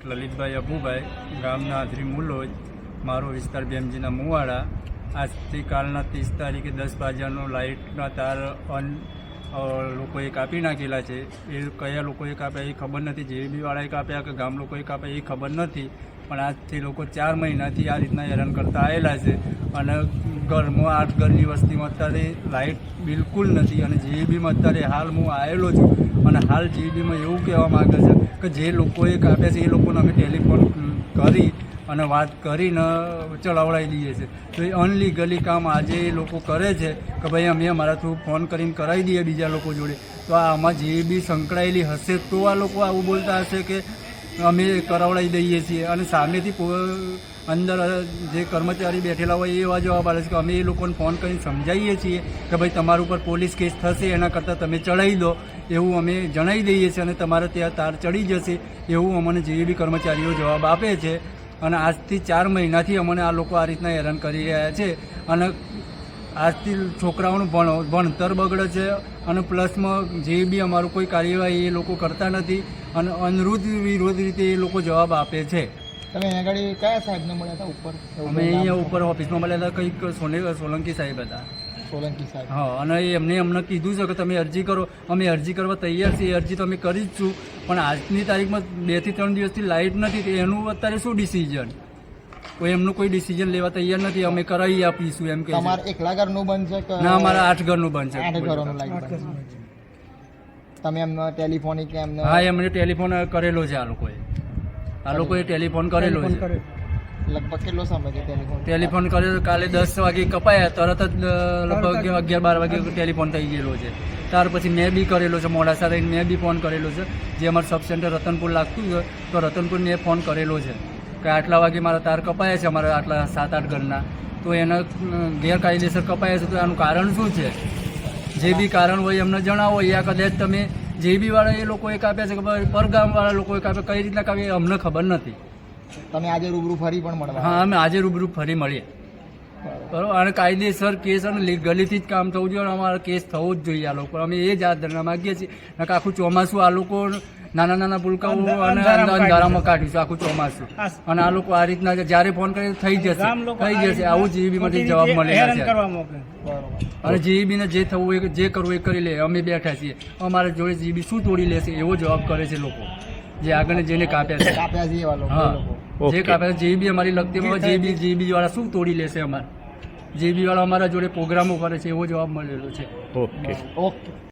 લલિતભાઈ અબુભાઈ, ગામ નાધરી મુલોજ, મારો વિસ્તાર ભેમજીના મુવાડા. આજથી કાલના 30 તારીખે 10 વાગ્યાનો લાઇટના તાર લોકોએ કાપી નાખેલા છે. એ કયા લોકોએ કાપ્યા એ ખબર નથી, JBB વાળાએ કાપ્યા કે ગામ લોકોએ કાપ્યા એ ખબર નથી. પણ આજથી લોકો 4 મહિનાથી આ રીતના હેરાન કરતા આવેલા છે. અને ઘરમાં 8 ઘરની વસ્તીમાં અત્યારે લાઇટ બિલકુલ નથી. અને JBBમાં અત્યારે હાલ હું આવેલો છું અને હાલ JBBમાં એવું કહેવા માગે છે કે જે લોકોએ કાપ્યા છે એ લોકોને અમે ટેલિફોન કરી અને વાત કરીને ચલાવડાવી દઈએ છીએ. તો એ અનલીગલી કામ આજે એ લોકો કરે છે કે ભાઈ અમે અમારા થ્રુ ફોન કરીને કરાવી દઈએ બીજા લોકો જોડે. તો આમાં JBB સંકળાયેલી હશે તો આ લોકો આવું બોલતા હશે કે અમે કરાવડાવી દઈએ છીએ. અને સામેથી અંદર જે કર્મચારી બેઠેલા હોય એવા જવાબ આવે છે કે અમે એ લોકોને ફોન કરીને સમજાવીએ છીએ કે ભાઈ તમારા ઉપર પોલીસ કેસ થશે, એના કરતાં તમે ચડાવી દો એવું અમે જણાવી દઈએ છીએ અને તમારે ત્યાં તાર ચડી જશે એવું અમને JBB કર્મચારીઓ જવાબ આપે છે. અને આજથી 4 મહિનાથી અમને આ લોકો આ રીતના હેરાન કરી રહ્યા છે. અને આજથી છોકરાઓનું ભણતર બગડે છે અને પ્લસમાં JBB અમારું કોઈ કાર્યવાહી એ લોકો કરતા નથી અને અનુરોધ વિરોધ રીતે એ લોકો જવાબ આપે છે. તમે અહીંયા આગળ કયા સાહેબને મળ્યા હતા ઉપર? અમે અહીંયા ઉપર ઓફિસમાં મળ્યા હતા, કંઈક સોલંકી સાહેબ હતા. સોલંકી સાહેબ? હા. અને અમને કીધું છે કે તમે અરજી કરો. અમે અરજી કરવા તૈયાર છીએ, અરજી તો અમે કરી જ છું. પણ આજની તારીખમાં 2 થી 3 દિવસથી લાઇટ નથી, તો એનું અત્યારે શું ડિસિઝન? એમનું કોઈ ડિસિઝન લેવા તૈયાર નથી. અમે કરાવી આપીશું એમ કે. તમારે એકલા ઘરનું બનશે કે? ના, અમારા 8 ઘરનું બનશે. 8 ઘરોનું લાઈટ બનશે. તમે એમને ટેલિફોનિક એમને? હા, એમને ટેલિફોન કરેલો છે. આ લોકોએ ટેલિફોન કરેલો છે. લગભગ કેટલો સમય છે ટેલિફોન કરેલો? કાલે 10 વાગે કપાયા, તરત જ લગભગ 11-12 વાગે ટેલિફોન થઈ ગયેલો છે. ત્યાર પછી મેં બી કરેલો છે, મોડાસા રહીને મેં બી ફોન કરેલો છે. જે અમારું સબ સેન્ટર રતનપુર લાગતું છે તો રતનપુર મેં ફોન કરેલો છે કે આટલા વાગે મારા તાર કપાયા છે, અમારા આટલા 7-8 ઘરના. તો એના ગેરકાયદેસર કપાયા છે. તો આનું કારણ શું છે? જે બી કારણ હોય એમને જણાવો. યા કદાચ તમે JBB વાળા એ લોકોએ કાપ્યા છે કે પરગામવાળા લોકોએ કાપ્યા, કઈ રીતના કાપ્યા અમને ખબર નથી. તમે આજે રૂબરૂ ફરી પણ મળવા? હા, અમે આજે રૂબરૂ ફરી મળીએ. બરાબર. અને કાયદેસર કેસ અને લીગલીથી જ કામ થવું જોઈએ. અમારો કેસ થવો જ જોઈએ. આ લોકો અમે એ જ ધરના માગીએ છીએ. આખું ચોમાસું આ લોકો નાના પુલકાઓ અને અંધારામાં કાઢ્યું છે આખું ચોમાસું. અને આ લોકો આ રીતના જ્યારે ફોન કરે થઈ જશે. આવું JBBમાંથી જવાબ મળેલા છે. અને JBB ને જે થવું એ જે કરવું એ કરી લે. અમે બેઠા છીએ. અમારા જોડે JBB શું તોડી લેશે એવો જવાબ કરે છે લોકો જે આગળ જેને કાપ્યા છે. હા, જે કાપ્યા JBB અમારી લગતીમાં JBB વાળા શું તોડી લેશે? JBB વાળા અમારા જોડે પ્રોગ્રામો કરે છે એવો જવાબ મળેલો છે. ઓકે.